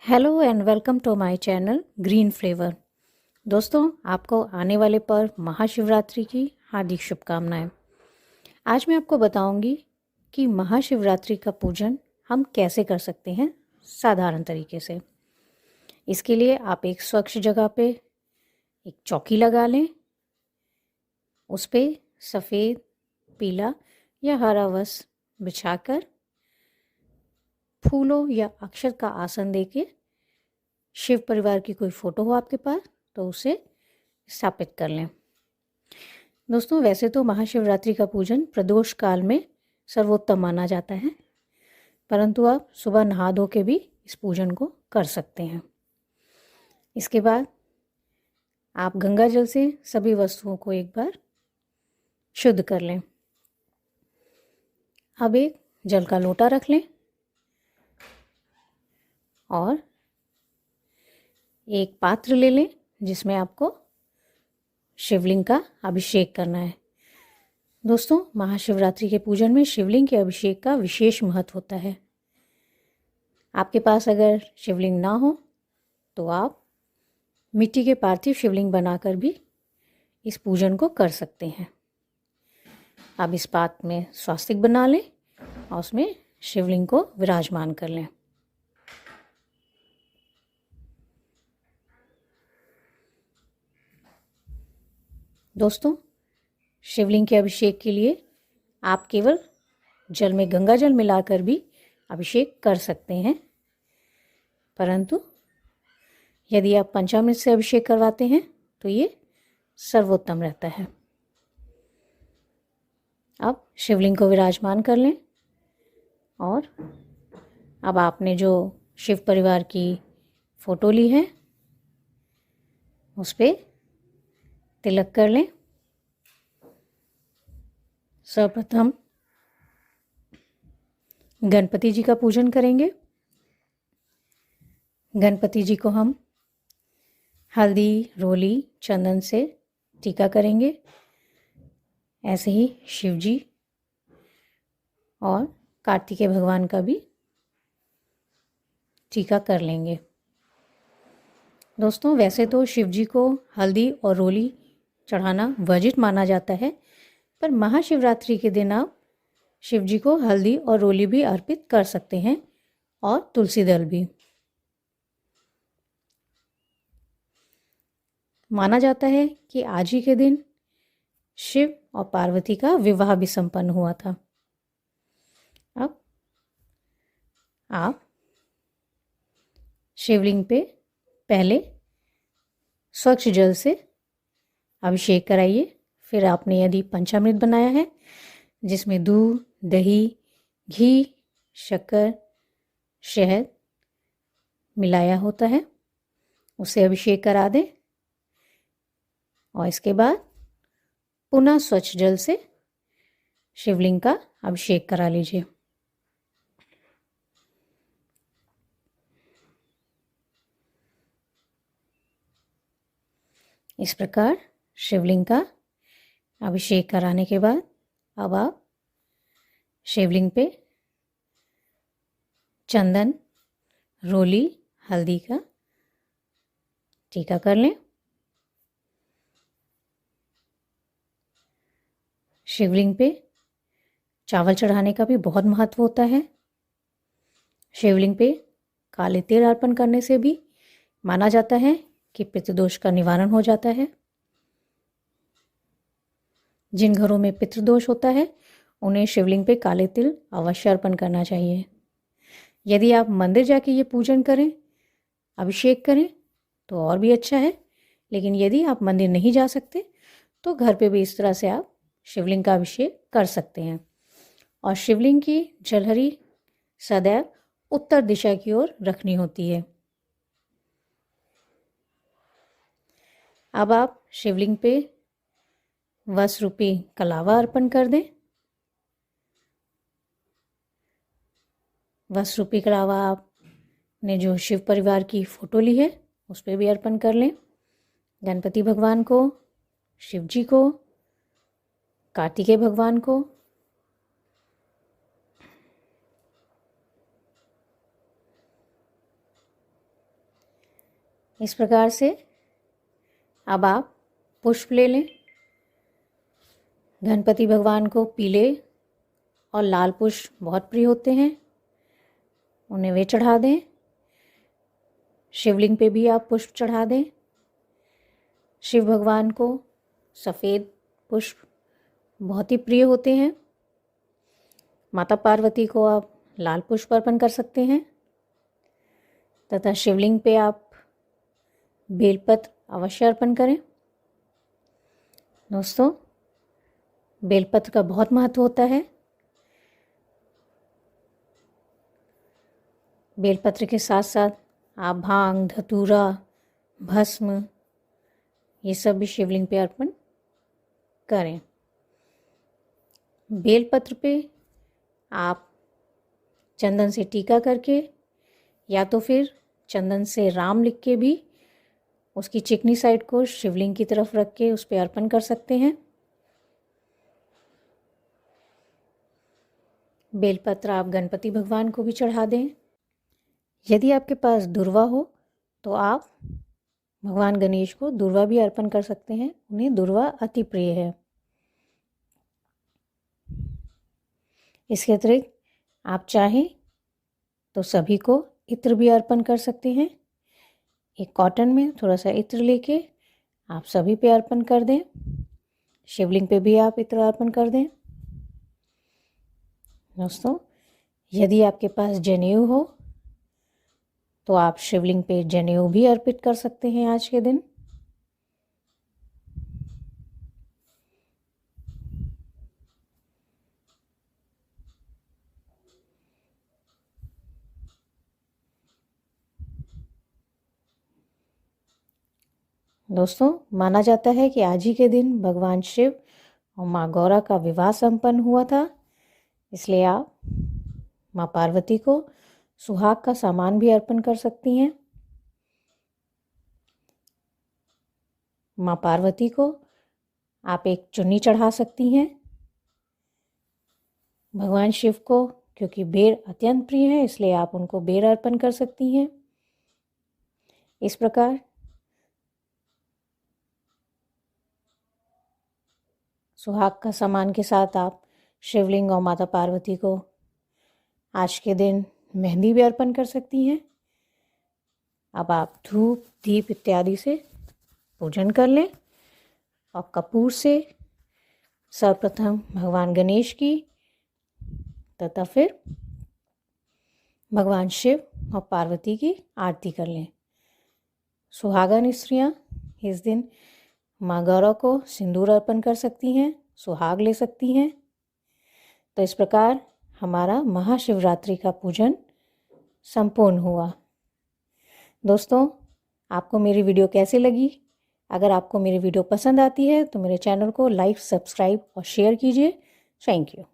Hello and welcome to my channel green flavour. दोस्तों, आपको आने वाले पर्व महाशिवरात्रि की हार्दिक शुभकामनाएं। आज मैं आपको बताऊंगी कि महाशिवरात्रि का पूजन हम कैसे कर सकते हैं साधारण तरीके से। इसके लिए आप एक स्वच्छ जगह पे एक चौकी लगा लें। उस पर सफ़ेद, पीला या हरा वस्त्र बिछाकर फूलों या अक्षत का आसन देके शिव परिवार की कोई फ़ोटो हो आपके पास तो उसे स्थापित कर लें। दोस्तों, वैसे तो महाशिवरात्रि का पूजन प्रदोष काल में सर्वोत्तम माना जाता है, परंतु आप सुबह नहा धो के भी इस पूजन को कर सकते हैं। इसके बाद आप गंगा जल से सभी वस्तुओं को एक बार शुद्ध कर लें। अब एक जल का लोटा रख लें और एक पात्र ले लें जिसमें आपको शिवलिंग का अभिषेक करना है। दोस्तों, महाशिवरात्रि के पूजन में शिवलिंग के अभिषेक का विशेष महत्व होता है। आपके पास अगर शिवलिंग ना हो तो आप मिट्टी के पार्थिव शिवलिंग बनाकर भी इस पूजन को कर सकते हैं। आप इस पात्र में स्वास्तिक बना लें और उसमें शिवलिंग को विराजमान कर लें। दोस्तों, शिवलिंग के अभिषेक के लिए आप केवल जल में गंगा जल मिलाकर भी अभिषेक कर सकते हैं, परंतु यदि आप पंचामृत से अभिषेक करवाते हैं तो ये सर्वोत्तम रहता है। अब शिवलिंग को विराजमान कर लें और अब आपने जो शिव परिवार की फ़ोटो ली है उस पर तिलक कर लें। सर्वप्रथम गणपति जी का पूजन करेंगे। गणपति जी को हम हल्दी, रोली, चंदन से टीका करेंगे। ऐसे ही शिव जी और कार्तिकेय भगवान का भी टीका कर लेंगे। दोस्तों, वैसे तो शिव जी को हल्दी और रोली चढ़ाना वर्जित माना जाता है, पर महाशिवरात्रि के दिन आप शिव जी को हल्दी और रोली भी अर्पित कर सकते हैं और तुलसी दल भी। माना जाता है कि आज ही के दिन शिव और पार्वती का विवाह भी संपन्न हुआ था। अब आप शिवलिंग पे पहले स्वच्छ जल से अभिषेक कराइए। फिर आपने यदि पंचामृत बनाया है जिसमें दूध, दही, घी, शक्कर, शहद मिलाया होता है, उसे अभिषेक करा दें और इसके बाद पुनः स्वच्छ जल से शिवलिंग का अभिषेक करा लीजिए। इस प्रकार शिवलिंग का अभिषेक कराने के बाद अब आप शिवलिंग पे चंदन, रोली, हल्दी का टीका कर लें। शिवलिंग पे चावल चढ़ाने का भी बहुत महत्व होता है। शिवलिंग पे काले तिल अर्पण करने से भी माना जाता है कि पितृदोष का निवारण हो जाता है। जिन घरों में पितृदोष होता है उन्हें शिवलिंग पे काले तिल अवश्य अर्पण करना चाहिए। यदि आप मंदिर जाके ये पूजन करें, अभिषेक करें तो और भी अच्छा है, लेकिन यदि आप मंदिर नहीं जा सकते तो घर पे भी इस तरह से आप शिवलिंग का अभिषेक कर सकते हैं। और शिवलिंग की जलहरी सदैव उत्तर दिशा की ओर रखनी होती है। अब आप शिवलिंग पे वस्त्र रूपी कलावा अर्पण कर दें। वस्त्र रूपी कलावा आपने जो शिव परिवार की फ़ोटो ली है उस पर भी अर्पण कर लें। गणपति भगवान को, शिव जी को, कार्तिकेय भगवान को, इस प्रकार से अब आप पुष्प ले लें। गणपति भगवान को पीले और लाल पुष्प बहुत प्रिय होते हैं, उन्हें वे चढ़ा दें। शिवलिंग पे भी आप पुष्प चढ़ा दें। शिव भगवान को सफ़ेद पुष्प बहुत ही प्रिय होते हैं। माता पार्वती को आप लाल पुष्प अर्पण कर सकते हैं तथा शिवलिंग पे आप बेलपत्र अवश्य अर्पण करें। दोस्तों, बेलपत्र का बहुत महत्व होता है। बेलपत्र के साथ साथ आप भांग, धतूरा, भस्म ये सब भी शिवलिंग पे अर्पण करें। बेलपत्र पे आप चंदन से टीका करके या तो फिर चंदन से राम लिख के भी उसकी चिकनी साइड को शिवलिंग की तरफ रख के उस पर अर्पण कर सकते हैं। बेलपत्र आप गणपति भगवान को भी चढ़ा दें। यदि आपके पास दुर्वा हो तो आप भगवान गणेश को दुर्वा भी अर्पण कर सकते हैं, उन्हें दुर्वा अति प्रिय है। इसके अतिरिक्त आप चाहें तो सभी को इत्र भी अर्पण कर सकते हैं। एक कॉटन में थोड़ा सा इत्र लेके आप सभी पे अर्पण कर दें। शिवलिंग पे भी आप इत्र अर्पण कर दें। दोस्तों, यदि आपके पास जनेऊ हो तो आप शिवलिंग पे जनेऊ भी अर्पित कर सकते हैं आज के दिन। दोस्तों, माना जाता है कि आज ही के दिन भगवान शिव और माँ गौरा का विवाह संपन्न हुआ था, इसलिए आप माँ पार्वती को सुहाग का सामान भी अर्पण कर सकती हैं। माँ पार्वती को आप एक चुन्नी चढ़ा सकती हैं। भगवान शिव को क्योंकि बेर अत्यंत प्रिय है, इसलिए आप उनको बेर अर्पण कर सकती हैं। इस प्रकार सुहाग का सामान के साथ आप शिवलिंग और माता पार्वती को आज के दिन मेहंदी भी अर्पण कर सकती हैं। अब आप धूप, दीप इत्यादि से पूजन कर लें और कपूर से सर्वप्रथम भगवान गणेश की तथा फिर भगवान शिव और पार्वती की आरती कर लें। सुहागन स्त्रियाँ इस दिन माँ गौरा को सिंदूर अर्पण कर सकती हैं, सुहाग ले सकती हैं। तो इस प्रकार हमारा महाशिवरात्रि का पूजन संपूर्ण हुआ। दोस्तों, आपको मेरी वीडियो कैसी लगी? अगर आपको मेरी वीडियो पसंद आती है तो मेरे चैनल को लाइक, सब्सक्राइब और शेयर कीजिए। Thank you.